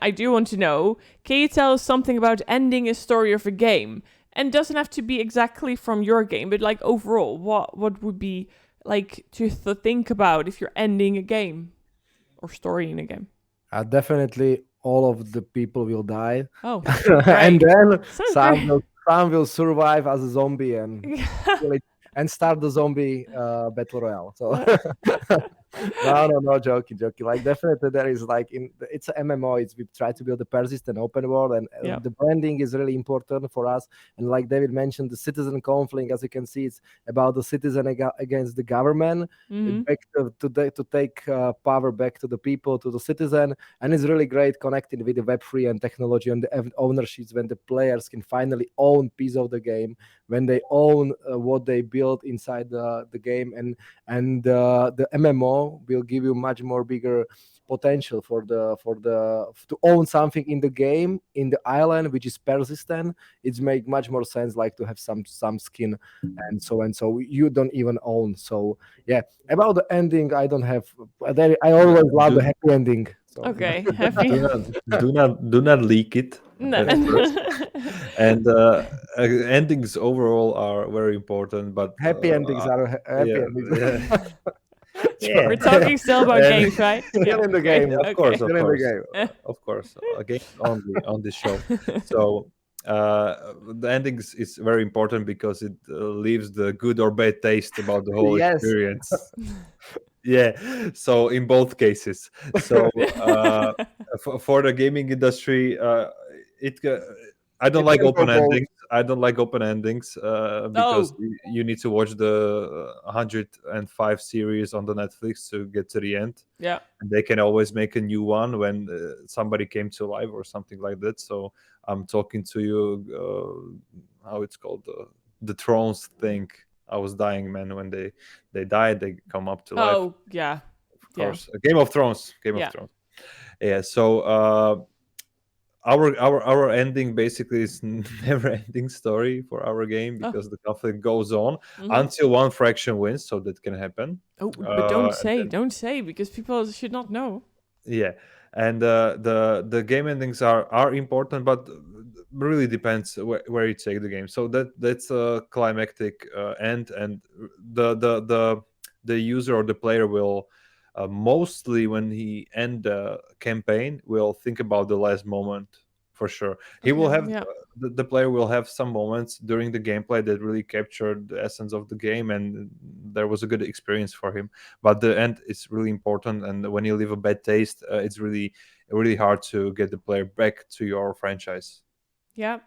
I do want to know, can you tell us something about ending a story of a game? And it doesn't have to be exactly from your game, but like overall, what would be like to think about if you're ending a game or story in a game? Definitely, all of the people will die, Oh, and great. then Sounds great. some will survive as a zombie and kill it and start the zombie battle royale. So no, joking. Like definitely there is like it's a MMO. We try to build a persistent open world, and Yeah. the branding is really important for us. And like David mentioned, the citizen conflict, as you can see, it's about the citizen against the government, Mhm. back to take power back to the people, to the citizen, and it's really great connecting with the Web3 and technology and the ownerships when the players can finally own piece of the game, when they own what they built inside the game, and the MMO will give you much more bigger potential to own something in the game, in the island, which is persistent. It's make much more sense like to have some skin and so you don't even own. So yeah, about the ending, I don't have I always love Do, the happy ending. So Okay, happy. do not leak it. No. That's first. And endings overall are very important, but happy endings are happy yeah, endings. yeah, yeah. We're talking still about And games, right? Still in the Great. game. of course, Okay. of Still in the course, game. of course. Again, only on this show. So the endings is very important because it leaves the good or bad taste about the whole Yes. experience. Yeah, so in both cases. So for the gaming industry, it I don't It's like for open both. endings. I don't like open endings because Oh, you need to watch the 105 series on the Netflix to get to the end, yeah. and they can always make a new one when somebody came to life or something like that. So I'm talking to you, how it's called, the Thrones thing. I was dying, man, when they died. They come up to life, Oh, yeah. of Yeah. course. Game of Thrones. Game of Yeah. Thrones. Yeah. So our ending basically is never ending story for our game Oh. because the conflict goes on Mhm. until one faction wins. So that can happen. Oh, but And then, don't say, because people should not know. yeah, and the game endings are important, but really depends where you take the game. So that's a climactic end, and the user or the player will mostly when he end the campaign will think about the last moment for sure. He will Okay. have Yeah. the player will have some moments during the gameplay that really captured the essence of the game, and there was a good experience for him, but the end is really important, and when you leave a bad taste, it's really hard to get the player back to your franchise. Yeah.